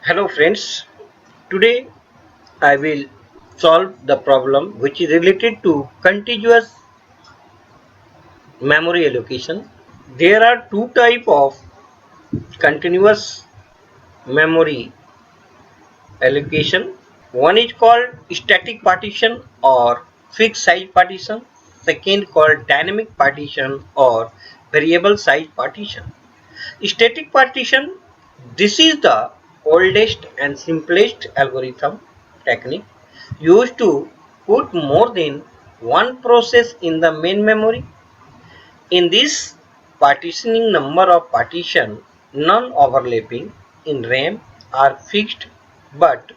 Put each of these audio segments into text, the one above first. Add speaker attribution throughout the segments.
Speaker 1: Hello friends, today I will solve the problem which is related to contiguous memory allocation. There are two types of continuous memory allocation. One is called static partition or fixed size partition. Second called dynamic partition or variable size partition. Static partition, this is the oldest and simplest algorithm technique used to put more than one process in the main memory. In this partitioning, number of partitions non-overlapping in RAM are fixed, but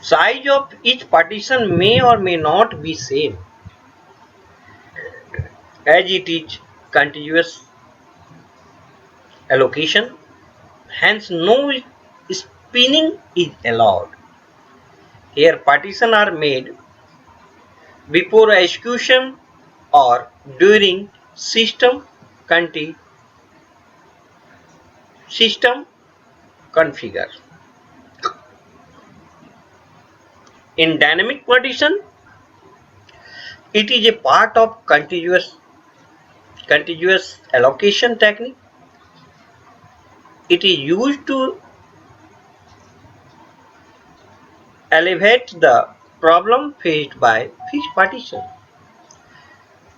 Speaker 1: size of each partition may or may not be same as it is contiguous allocation. Hence, no spinning is allowed. Here, partitions are made before execution or during system configure. In dynamic partition, it is a part of contiguous allocation technique. It is used to alleviate the problem faced by fixed partition.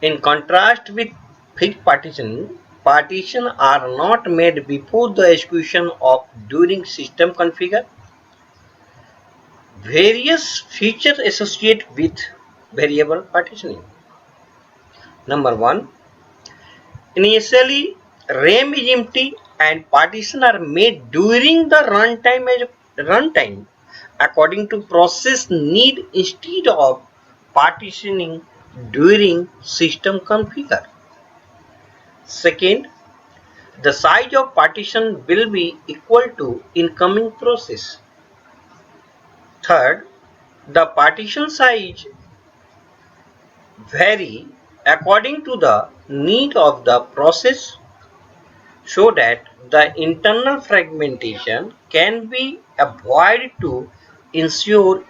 Speaker 1: In contrast with fixed partitioning, partitions are not made before the execution or during system configure. Various features associated with variable partitioning. Number one, initially RAM is empty and partitions are made during the runtime according to process need instead of partitioning during system configure. Second, the size of partition will be equal to incoming process. Third, the partition size vary according to the need of the process so that the internal fragmentation can be avoided to ensure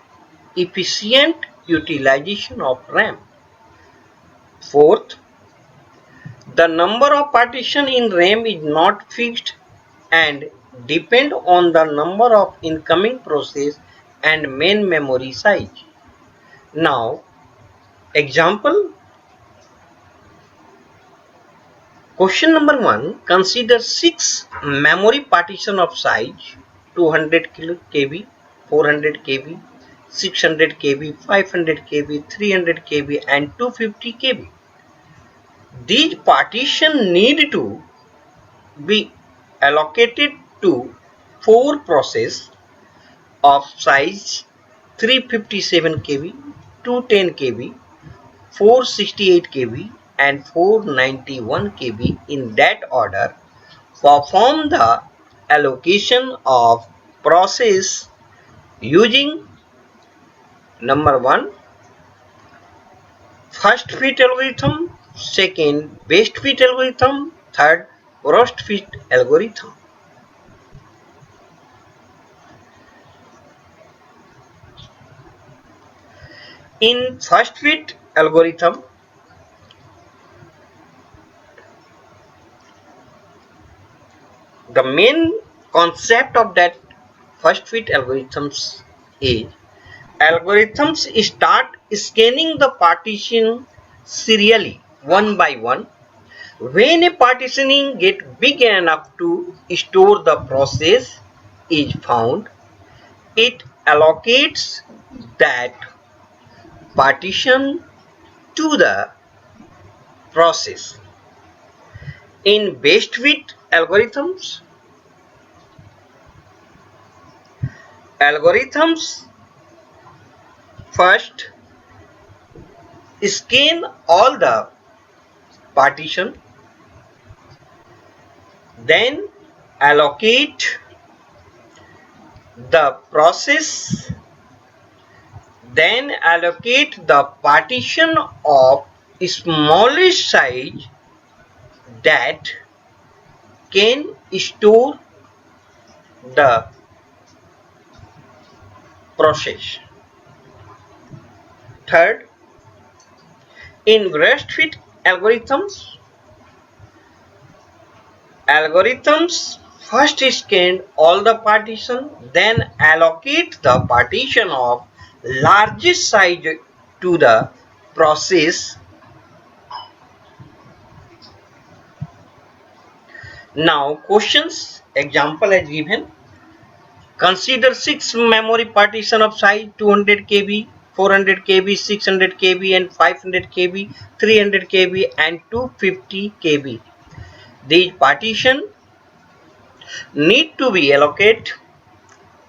Speaker 1: efficient utilization of RAM. Fourth, the number of partitions in RAM is not fixed and depend on the number of incoming process and main memory size. Now, example. Question number 1. Consider 6 memory partition of size 200 KB, 400 KB, 600 KB, 500 KB, 300 KB and 250 KB. These partitions need to be allocated to 4 processes of size 357 KB, 210 KB, 468 KB and 491 KB in that order. Perform the allocation of process using number 1 first fit algorithm, second best fit algorithm, third worst fit algorithm. In first fit algorithm, the main concept of that first fit algorithms is algorithms start scanning the partition serially one by one. When a partitioning get big enough to store the process is found, it allocates that partition to the process. In best fit algorithms first scan all the partition, then allocate the process, then allocate the partition of smallest size that can store the process. Third, in rest fit algorithms first scan all the partition, then allocate the partition of largest size to the process. Now questions example as given. Consider 6 memory partition of size 200 KB, 400 KB, 600 KB and 500 KB, 300 KB and 250 KB. These partition need to be allocated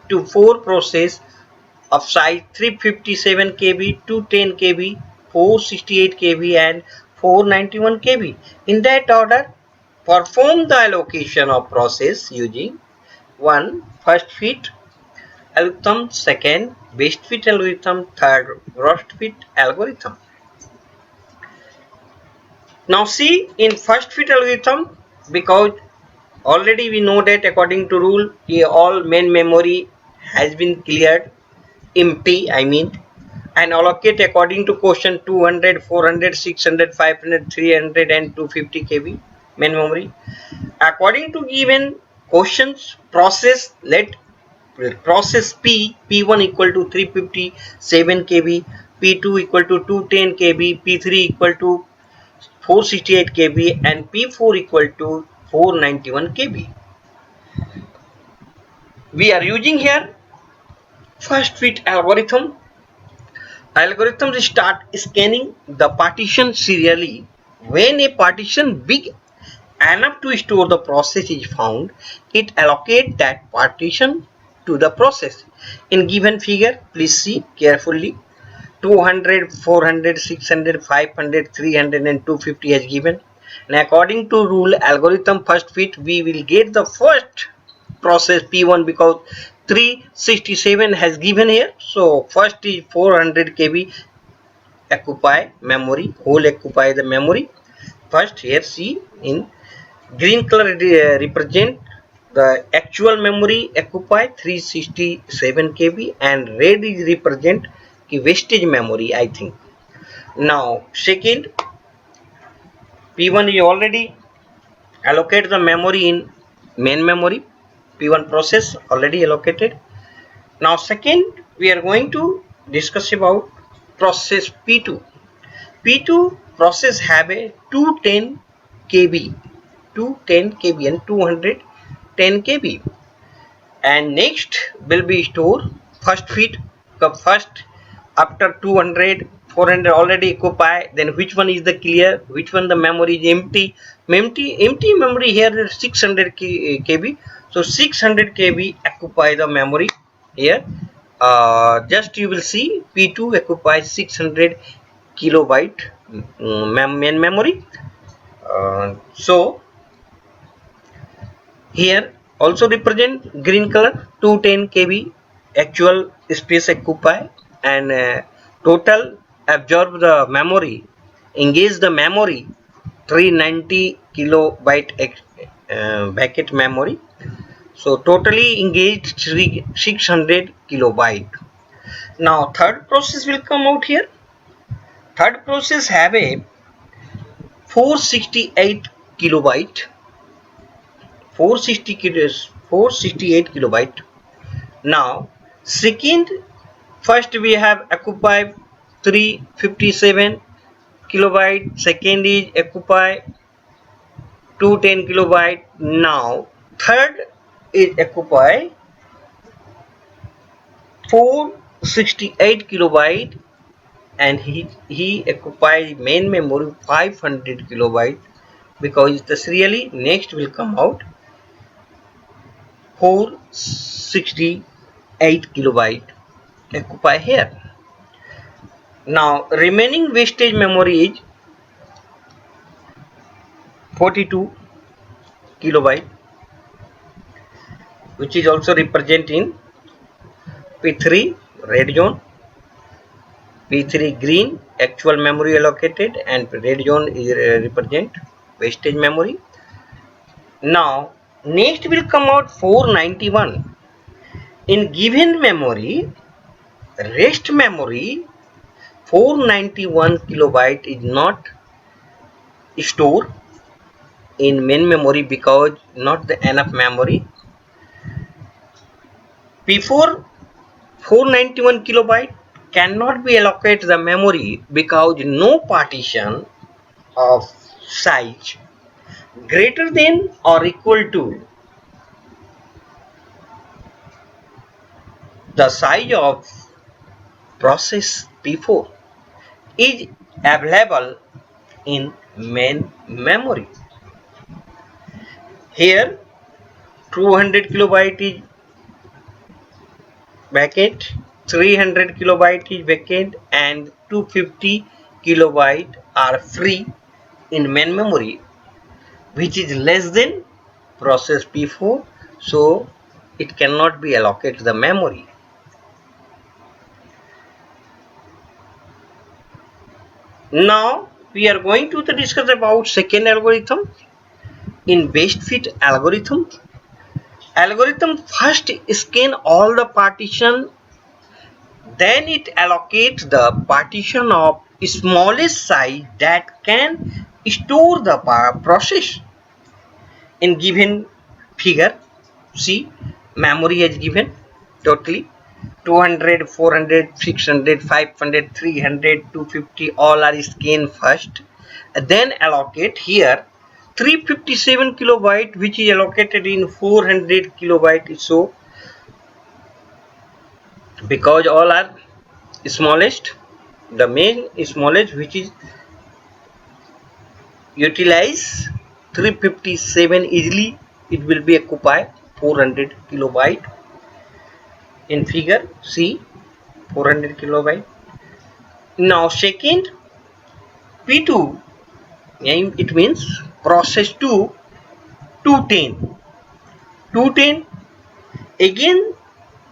Speaker 1: to 4 process of size 357 KB, 210 KB, 468 KB and 491 KB. In that order, perform the allocation of process using 1. First fit algorithm, second best fit algorithm, third worst fit algorithm. Now see in first fit algorithm, because already we know that according to rule all main memory has been cleared empty, I mean, and allocate according to question 200, 400, 600, 500, 300 and 250 KB main memory. According to given questions process, let process P1 equal to 357 KB, P2 equal to 210 KB, P3 equal to 468 KB and P4 equal to 491 KB. We are using here first fit algorithm. Algorithms start scanning the partition serially. When a partition big enough to store the process is found, it allocates that partition to the process. In given figure, please see carefully. 200, 400, 600, 500, 300 and 250 as given. And according to rule algorithm first fit, we will get the first process P1 because 367 has given here. So first is 400 KB occupy memory, whole occupy the memory. First here see in green color represent the actual memory occupy 367 KB and red is represent the wastage memory, I think. Now second P1 is already allocate the memory in main memory. P1 process already allocated. Now second we are going to discuss about process P2. P2 process have a 210 KB, 210 KB and 210 KB. And next will be store first fit. The first after 200, 400 already occupy, then which one is the clear, which one the memory is empty memory here is 600 KB. So 600 KB occupy the memory here. Just you will see P2 occupies 600 kilobyte main memory. So here also represent green color 210 KB actual space occupy and total absorb the memory, engage the memory 390 kilobyte bucket memory. So totally engaged 600 kilobyte. Now third process will come out here. Third process have a 468 kilobyte 468 kilobyte. Now second first we have occupy 357 kilobyte, second is occupy 210 kilobyte. Now third is occupy 468 kilobyte and he occupies main memory 500 kilobyte because the serially next will come out 468 kilobyte occupy here. Now remaining wastage memory is 42 kilobyte, which is also represented in P3 red zone, P3 green actual memory allocated and red zone is represent wastage memory. Now Next will come out 491. In given memory, rest memory, 491 kilobyte is not stored in main memory because not the enough memory. Before 491 kilobyte cannot be allocated the memory because no partition of size greater than or equal to the size of process P4 is available in main memory. Here 200 kilobyte is vacant, 300 kilobyte is vacant, and 250 kilobyte are free in main memory, which is less than process P4, so it cannot be allocated the memory. Now we are going to discuss about second algorithm. In best fit algorithm, first scan all the partition, then it allocates the partition of smallest size that can store the process. In given figure, see, memory is given totally 200, 400, 600, 500, 300, 250, all are scanned first. Then allocate here 357 kilobyte, which is allocated in 400 kilobyte. So because all are smallest, the main smallest which is utilize 357 easily, it will be occupy 400 kilobyte. In figure see 400 kilobyte. Now second P2, it means process 2, 210. 210 again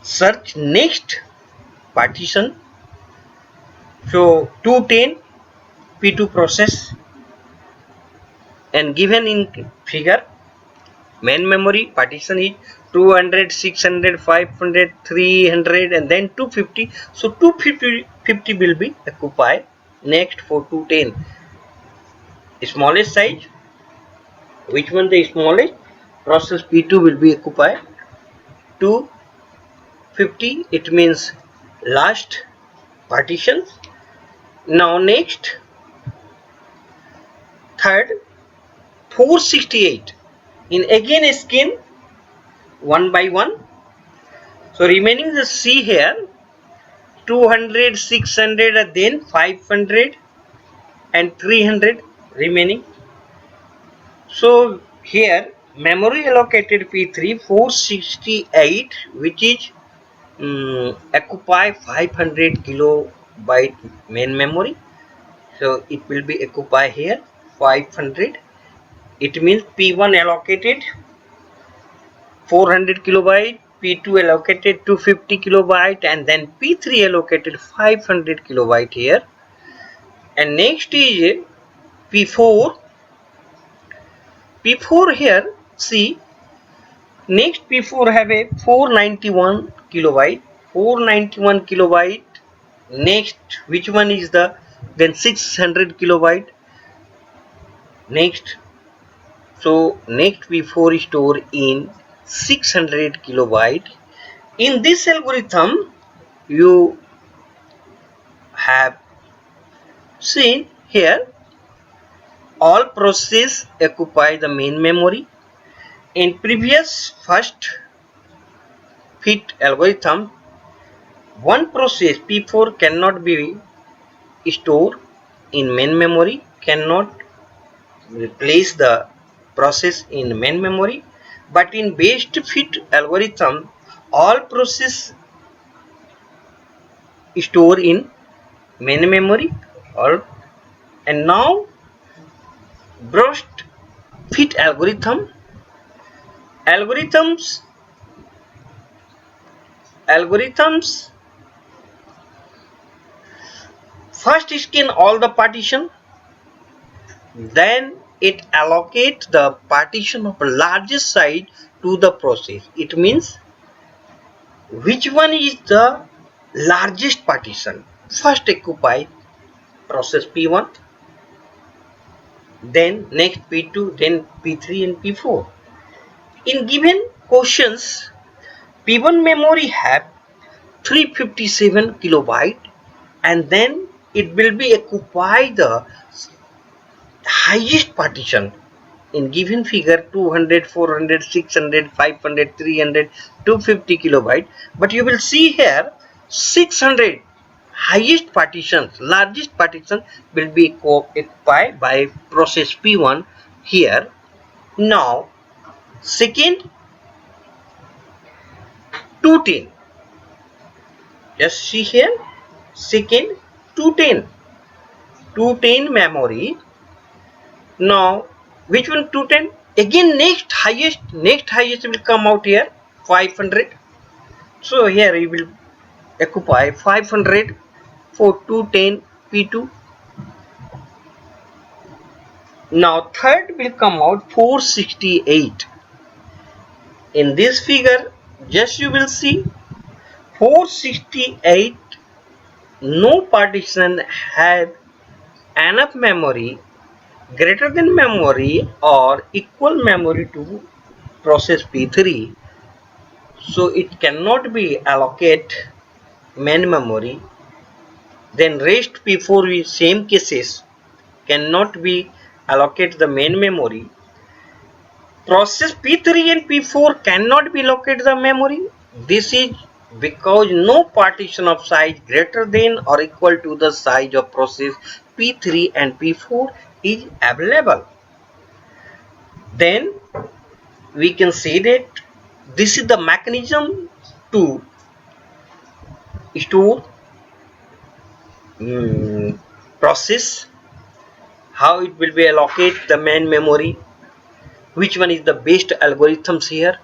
Speaker 1: search next partition. So 210 P2 process, and given in figure main memory partition is 200, 600, 500, 300, and then 250. So 250 will be occupied. Next for 210 smallest size, which one the smallest, process P2 will be occupied 250, it means last partition. Now next third 468, in again scan one by one. So remaining the C here 200, 600, then 500 and 300 remaining. So here memory allocated P3 468, which is occupy 500 kilobyte main memory. So it will be occupy here 500. It means P1 allocated 400 kilobyte, P2 allocated 250 kilobyte, and then P3 allocated 500 kilobyte here. And next is P4. P4 here, see, next P4 have a 491 kilobyte. 491 kilobyte. Next, which one is the then 600 kilobyte? Next, so next P4 store in 600 kilobyte. In this algorithm, you have seen here all processes occupy the main memory. In previous first fit algorithm, one process P4 cannot be stored in main memory, cannot replace the process in main memory. But in best fit algorithm, all process store in main memory. Or and now best fit algorithms first scan all the partition, then it allocates the partition of largest size to the process. It means which one is the largest partition. First occupy process P1, then next P2, then P3 and P4. In given questions, P1 memory have 357 kilobyte, and then it will be occupy the highest partition in given figure 200, 400, 600, 500, 300, 250 kilobyte. But you will see here 600 highest partitions, largest partition will be occupied by process P1 here. Now second 210, just see here, second 210, 210 memory. Now which one 210? Again next highest will come out here 500. So here you will occupy 500 for 210 P2. Now third will come out 468. In this figure just you will see 468, no partition have enough memory greater than memory or equal memory to process P3, so it cannot be allocate main memory. Then rest P4 with same cases cannot be allocate the main memory. Process P3 and P4 cannot be allocated the memory. This is because no partition of size greater than or equal to the size of process P3 and P4 is available. Then we can say that this is the mechanism to store process, how it will be allocate the main memory, which one is the best algorithms here.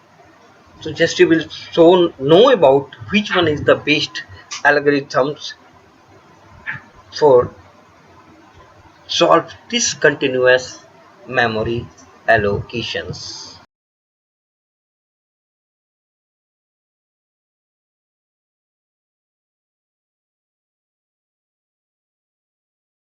Speaker 1: So just you will know about which one is the best algorithms for solve this continuous memory allocations.